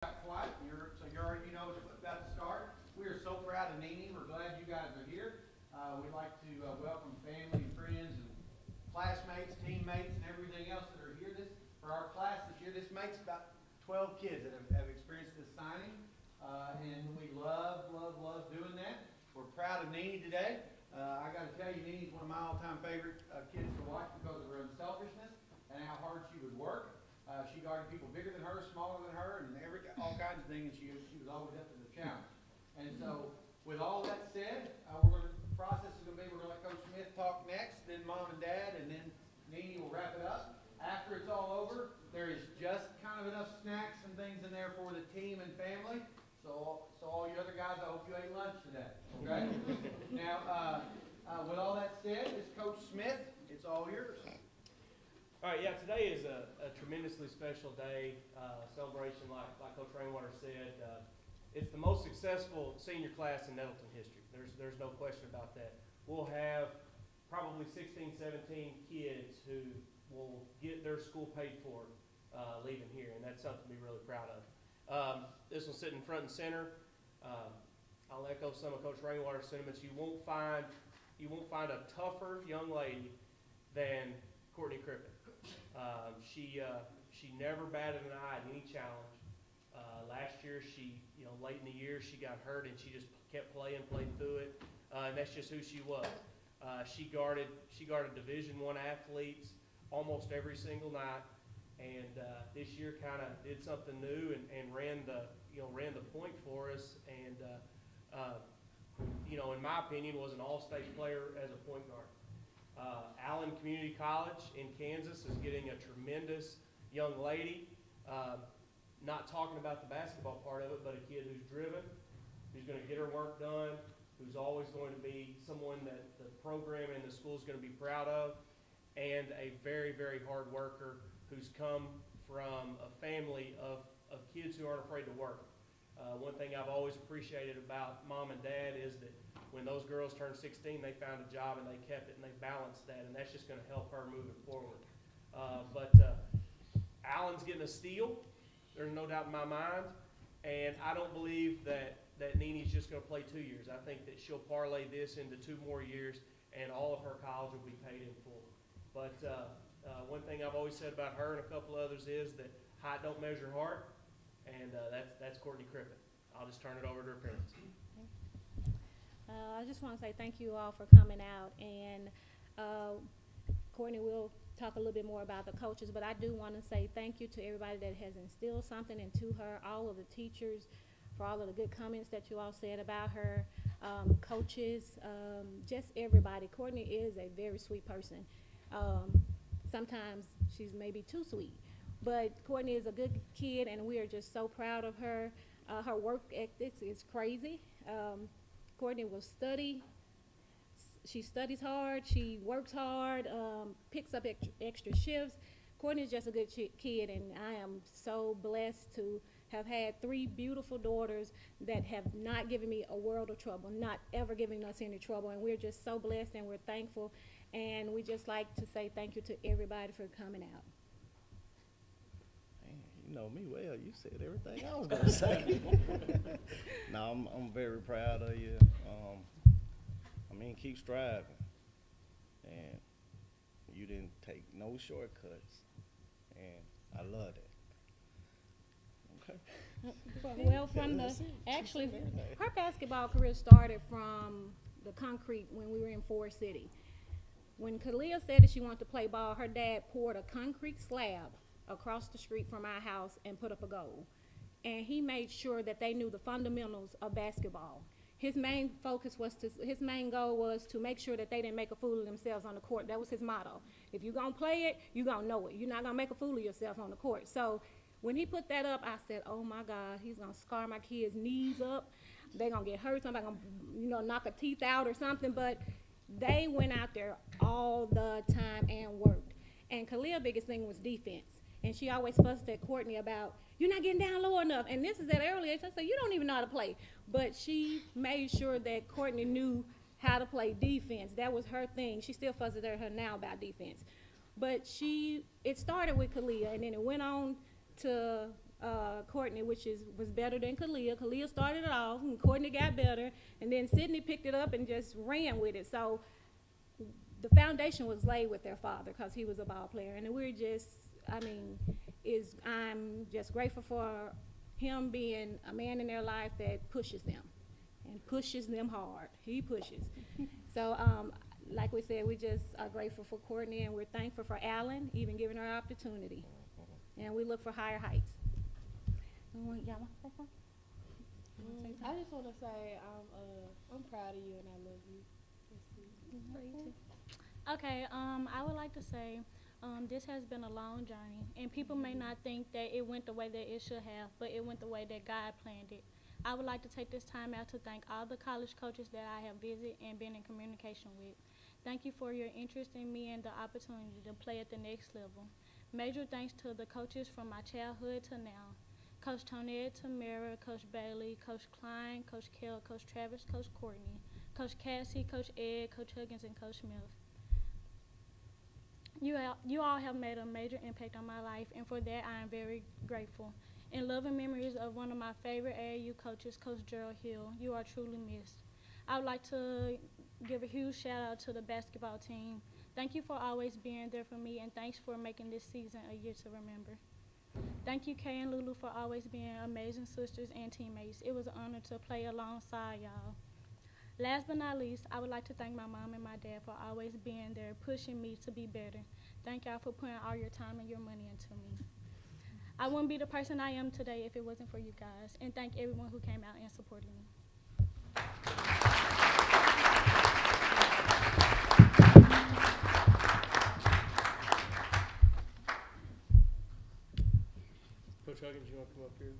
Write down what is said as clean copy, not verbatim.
Flight. You already know about to start. We are so proud of Nene. We're glad you guys are here. We'd like to welcome family and friends and classmates, teammates, and everything else that are here for our class this year. This makes about 12 kids that have experienced this signing, and we love doing that. We're proud of Nene today. I got to tell you, Nene's one of my all-time favorite kids to watch because of her unselfishness and how hard she would work. She guarded people bigger than her, smaller than her, and all kinds of things. She was always up to the challenge. And so, with all that said, the process is going to be, we're going to let Coach Smith talk next, then Mom and Dad, and then Nene will wrap it up. After it's all over, there is just kind of enough snacks and things in there for the team and family. So all you other guys, I hope you ate lunch today. Okay? Now, with all that said, it's Coach Smith. It's all yours. All right, yeah, today is a tremendously special day, celebration like Coach Rainwater said. It's the most successful senior class in Nettleton history. There's no question about that. We'll have probably 16, 17 kids who will get their school paid for leaving here, and that's something to be really proud of. This one's sitting front and center. I'll echo some of Coach Rainwater's sentiments. You won't find a tougher young lady than Courtney Crippen. She never batted an eye at any challenge. Last year, late in the year, she got hurt and she just kept played through it. And that's just who she was. She guarded Division I athletes almost every single night. And this year kind of did something new and ran the point for us. And in my opinion, was an all-state player as a point guard. Allen Community College in Kansas is getting a tremendous young lady. Not talking about the basketball part of it, but a kid who's driven, who's going to get her work done, who's always going to be someone that the program and the school is going to be proud of, and a very, very hard worker who's come from a family of kids who aren't afraid to work. One thing I've always appreciated about Mom and Dad is that when those girls turned 16, they found a job and they kept it and they balanced that, and that's just going to help her moving forward. But Allen's getting a steal. There's no doubt in my mind, and I don't believe that Nene's just going to play 2 years. I think that she'll parlay this into 2 more years, and all of her college will be paid in full. But one thing I've always said about her and a couple others is that height don't measure heart, and that's Courtney Crippen. I'll just turn it over to her parents. I just want to say thank you all for coming out, and Courtney will talk a little bit more about the coaches, but I do want to say thank you to everybody that has instilled something into her, all of the teachers, for all of the good comments that you all said about her, coaches, just everybody. Courtney is a very sweet person. Sometimes she's maybe too sweet, but Courtney is a good kid, and we are just so proud of her. Her work ethic is crazy. Courtney will study. She studies hard. She works hard, picks up extra shifts. Courtney is just a good kid, and I am so blessed to have had 3 beautiful daughters that have not given me a world of trouble, not ever giving us any trouble, and we're just so blessed and we're thankful, and we just like to say thank you to everybody for coming out. You know me well. You said everything I was going to say. No, I'm very proud of you. Keep striving. And you didn't take no shortcuts. And I love it. Okay. Well, her basketball career started from the concrete when we were in Forest City. When Kalia said that she wanted to play ball, her dad poured a concrete slab across the street from our house and put up a goal. And he made sure that they knew the fundamentals of basketball. His main goal was to make sure that they didn't make a fool of themselves on the court. That was his motto. If you're going to play it, you're going to know it. You're not going to make a fool of yourself on the court. So when he put that up, I said, oh my God, he's going to scar my kids' knees up. They're going to get hurt. Somebody's going to knock a teeth out or something. But they went out there all the time and worked. And Khalil's biggest thing was defense. And she always fussed at Courtney about, you're not getting down low enough. And this is at an early age. I said, you don't even know how to play. But she made sure that Courtney knew how to play defense. That was her thing. She still fusses at her now about defense. But it started with Kalia, and then it went on to Courtney, which was better than Kalia. Kalia started it off, and Courtney got better, and then Sydney picked it up and just ran with it. So the foundation was laid with their father because he was a ball player, and we're just, I'm just grateful for him being a man in their life that pushes them and pushes them hard. He pushes. So, like we said, we just are grateful for Courtney, and we're thankful for Alan even giving her opportunity, and we look for higher heights. Y'all want to say something? I just want to say I'm proud of you and I love you. Okay, I would like to say this has been a long journey, and people may not think that it went the way that it should have, but it went the way that God planned it. I would like to take this time out to thank all the college coaches that I have visited and been in communication with. Thank you for your interest in me and the opportunity to play at the next level. Major thanks to the coaches from my childhood to now. Coach Tonette, Tamara, Coach Bailey, Coach Klein, Coach Kell, Coach Travis, Coach Courtney, Coach Cassie, Coach Ed, Coach Huggins, and Coach Smith. You all have made a major impact on my life, and for that I am very grateful. In loving memories of one of my favorite AAU coaches, Coach Gerald Hill, you are truly missed. I would like to give a huge shout out to the basketball team. Thank you for always being there for me, and thanks for making this season a year to remember. Thank you, Kay and Lulu, for always being amazing sisters and teammates. It was an honor to play alongside y'all. Last but not least, I would like to thank my mom and my dad for always being there, pushing me to be better. Thank y'all for putting all your time and your money into me. I wouldn't be the person I am today if it wasn't for you guys, and thank everyone who came out and supported me. Coach Huggins, you want to come up here?